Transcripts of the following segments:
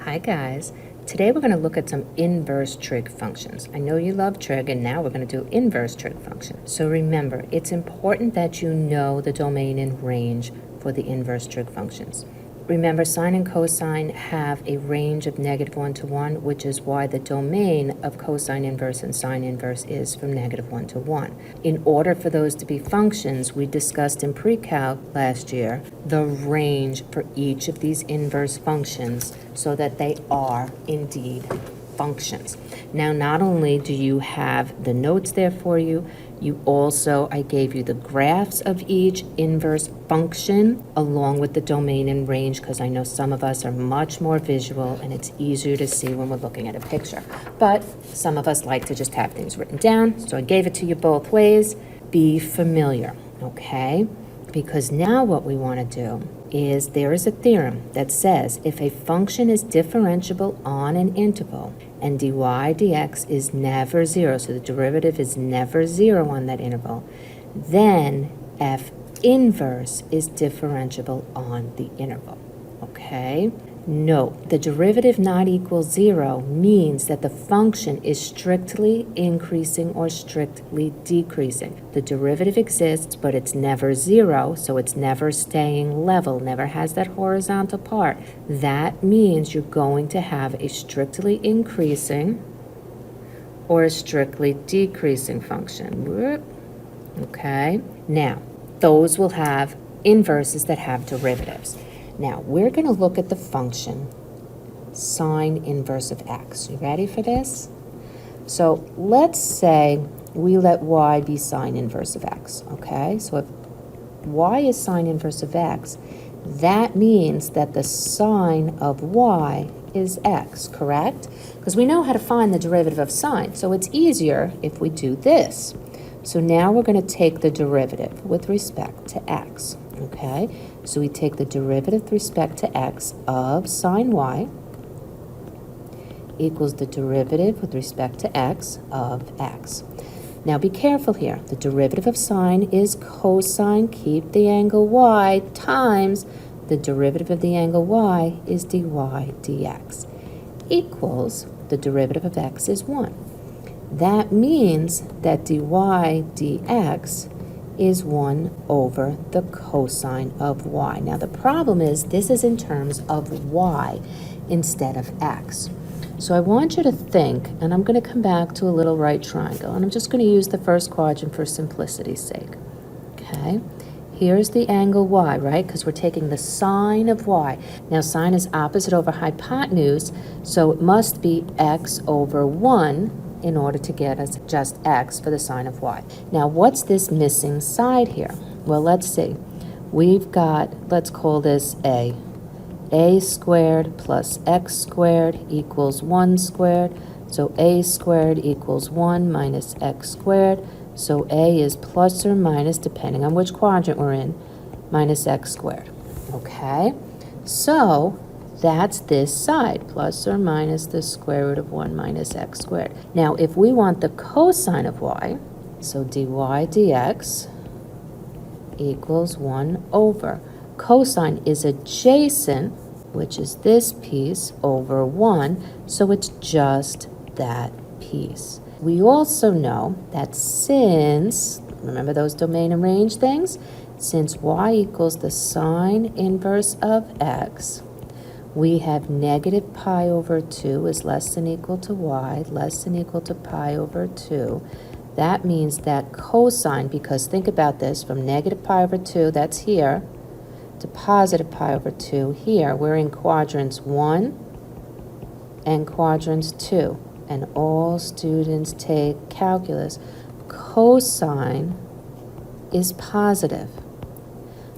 Hi guys, today we're going to look at some inverse trig functions. I know you love trig and now we're going to do inverse trig functions. So remember, it's important that you know the domain and range for the inverse trig functions. Remember, sine and cosine have a range of -1 to 1, which is why the domain of cosine inverse and sine inverse is from -1 to 1. In order for those to be functions, we discussed in pre-calc last year the range for each of these inverse functions so that they are indeed functions. Now, not only do you have the notes there for you, I gave you the graphs of each inverse function along with the domain and range, because I know some of us are much more visual and it's easier to see when we're looking at a picture. But some of us like to just have things written down, so I gave it to you both ways. Be familiar, okay? Because now what we want to do is there is a theorem that says if a function is differentiable on an interval and dy dx is never 0, so the derivative is never 0 on that interval, then f inverse is differentiable on the interval, okay? Note, the derivative not equal 0 means that the function is strictly increasing or strictly decreasing. The derivative exists, but it's never 0, so it's never staying level, never has that horizontal part. That means you're going to have a strictly increasing or a strictly decreasing function. Okay? Now, those will have inverses that have derivatives. Now, we're going to look at the function sine inverse of x. You ready for this? So let's say we let y be sine inverse of x, okay? So if y is sine inverse of x, that means that the sine of y is x, correct? Because we know how to find the derivative of sine, so it's easier if we do this. So now we're going to take the derivative with respect to x, okay? So we take the derivative with respect to x of sine y equals the derivative with respect to x of x. Now be careful here. The derivative of sine is cosine, keep the angle y, times the derivative of the angle y is dy dx equals the derivative of x is 1. That means that dy dx is 1 over the cosine of y. Now the problem is this is in terms of y instead of x. So I want you to think, and I'm going to come back to a little right triangle, and I'm just going to use the first quadrant for simplicity's sake. Okay, here's the angle y, right? Because we're taking the sine of y. Now sine is opposite over hypotenuse, so it must be x over 1 in order to get us just x for the sine of y. Now, what's this missing side here? Well, let's see. We've got, let's call this a. A squared plus x squared equals 1 squared. So a squared equals 1 minus x squared. So a is plus or minus, depending on which quadrant we're in, minus x squared. Okay? So that's this side, plus or minus the square root of 1 minus x squared. Now, if we want the cosine of y, so dy dx equals 1 over. Cosine is adjacent, which is this piece, over 1, so it's just that piece. We also know that since, remember those domain and range things? Since y equals the sine inverse of x, we have negative pi over 2 is less than equal to y, less than equal to pi over 2. That means that cosine, because think about this, from negative pi over 2, that's here, to positive pi over 2 here, we're in quadrants 1 and quadrants 2. And all students take calculus. Cosine is positive.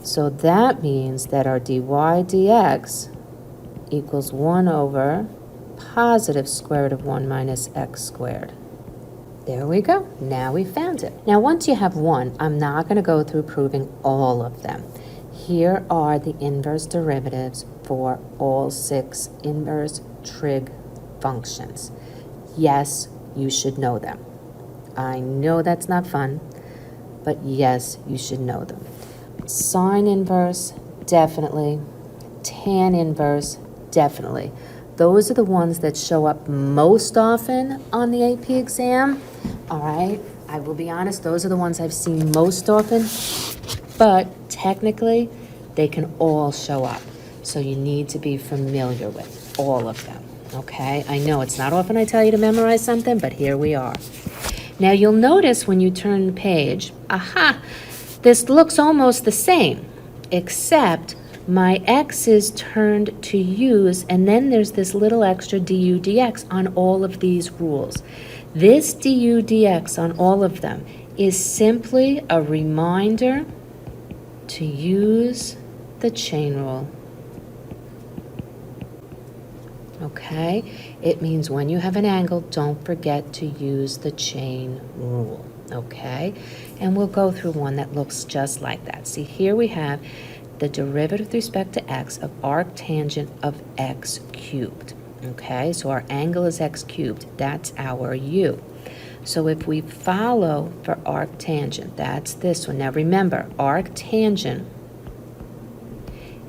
So that means that our dy dx equals 1 over positive square root of 1 minus x squared. There we go. Now we found it. Now once you have one, I'm not going to go through proving all of them. Here are the inverse derivatives for all 6 inverse trig functions. Yes, you should know them. I know that's not fun, but yes, you should know them. Sine inverse, definitely. Tan inverse, definitely. those are the ones that show up most often on the AP exam, all right? I will be honest, those are the ones I've seen most often, but technically, they can all show up. So you need to be familiar with all of them, okay? I know it's not often I tell you to memorize something, but here we are. Now you'll notice when you turn the page, aha, this looks almost the same, except my x is turned to u's, and then there's this little extra du dx on all of these rules. This du dx on all of them is simply a reminder to use the chain rule. Okay? It means when you have an angle, don't forget to use the chain rule. Okay? And we'll go through one that looks just like that. See, here we have the derivative with respect to x of arctangent of x cubed. Okay? So our angle is x cubed. That's our u. So if we follow for arctangent, that's this one. Now remember, arctangent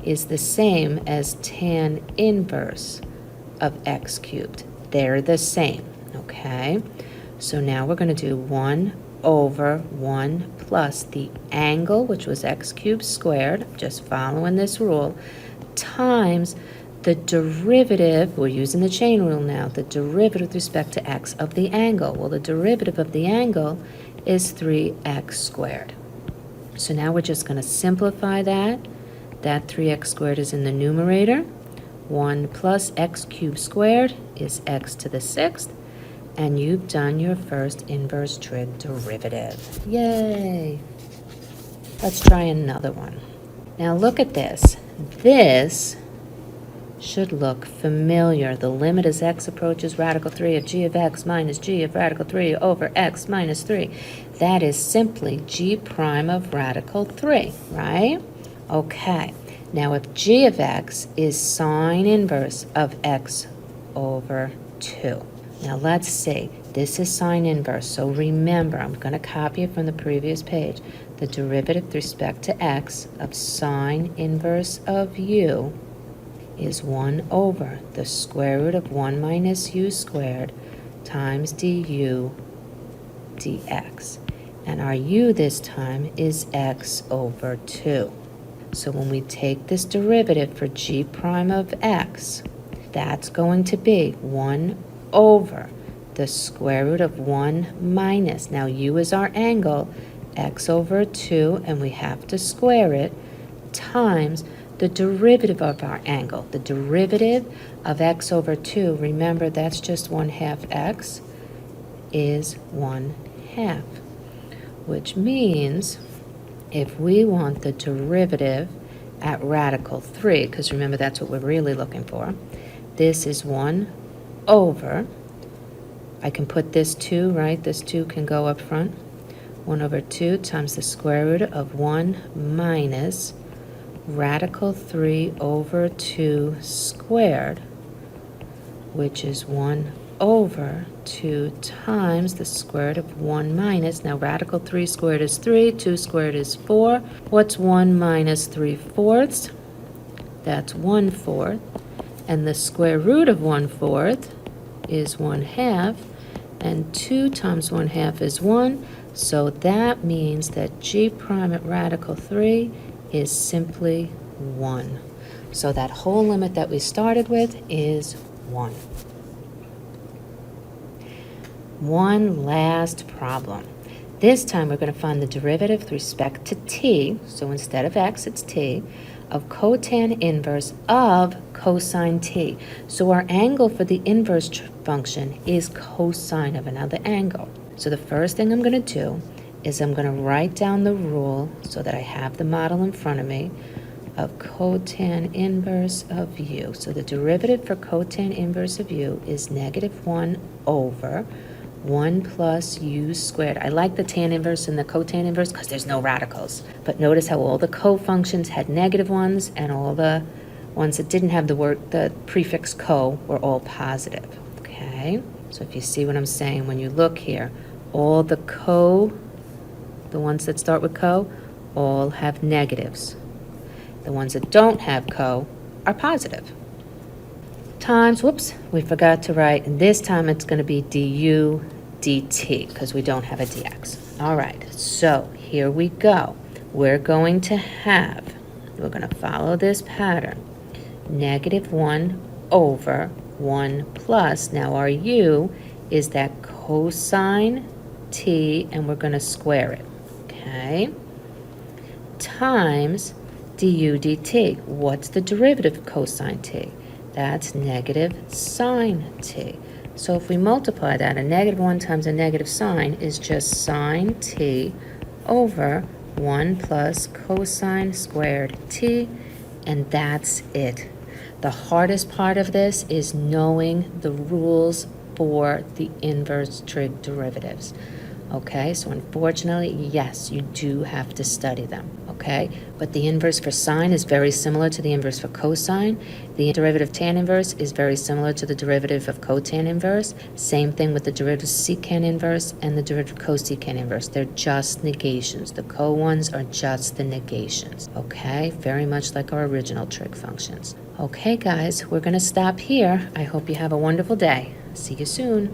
is the same as tan inverse of x cubed. They're the same, okay? So now we're going to do 1 over 1 plus the angle, which was x cubed squared, just following this rule, times the derivative, we're using the chain rule now, the derivative with respect to x of the angle. Well, the derivative of the angle is 3x squared. So now we're just going to simplify that. That 3x squared is in the numerator. 1 plus x cubed squared is x to the 6th. And you've done your first inverse trig derivative. Yay! Let's try another one. Now look at this. This should look familiar. The limit as x approaches radical 3 of g of x minus g of radical 3 over x minus 3. That is simply g prime of radical 3, right? Okay. Now if g of x is sine inverse of x over 2. Now let's see. This is sine inverse. So remember, I'm going to copy it from the previous page. The derivative with respect to x of sine inverse of u is 1 over the square root of 1 minus u squared times du dx. And our u this time is x over 2. So when we take this derivative for g prime of x, that's going to be 1 over the square root of 1 minus, now u is our angle, x over 2, and we have to square it, times the derivative of our angle. The derivative of x over 2, remember that's just 1/2 x, is 1/2, which means if we want the derivative at radical 3, because remember that's what we're really looking for, this is 1 over, I can put this 2, right? This 2 can go up front. 1 over 2 times the square root of 1 minus radical 3 over 2 squared, which is 1 over 2 times the square root of 1 minus, now radical 3 squared is 3, 2 squared is 4. What's 1 minus 3/4? That's 1/4. And the square root of 1/4 is 1/2. And 2 times 1/2 is 1. So that means that g prime at radical 3 is simply 1. So that whole limit that we started with is 1. One last problem. This time we're going to find the derivative with respect to t, so instead of x it's t, of cotan inverse of cosine t. So our angle for the inverse function is cosine of another angle. So the first thing I'm going to do is I'm going to write down the rule so that I have the model in front of me of cotan inverse of u. So the derivative for cotan inverse of u is -1 over 1 plus u squared. I like the tan inverse and the cotan inverse because there's no radicals. But notice how all the co-functions had negative ones and all the ones that didn't have the prefix co were all positive. Okay? So if you see what I'm saying, when you look here, all the ones that start with co, all have negatives. The ones that don't have co are positive. times, whoops, we forgot to write, and this time it's going to be du dt because we don't have a dx. All right, so here we go. We're going to follow this pattern. -1 over 1 plus, now our u is that cosine t, and we're going to square it, okay? Times du dt. What's the derivative of cosine t? That's negative sine t. So if we multiply that, a -1 times a negative sine is just sine t over 1 plus cosine squared t, and that's it. The hardest part of this is knowing the rules for the inverse trig derivatives. Okay, so unfortunately, yes, you do have to study them, okay? But the inverse for sine is very similar to the inverse for cosine. The derivative tan inverse is very similar to the derivative of cotan inverse. Same thing with the derivative secant inverse and the derivative cosecant inverse. They're just negations. The co-ones are just the negations, okay? Very much like our original trig functions. Okay, guys, we're going to stop here. I hope you have a wonderful day. See you soon.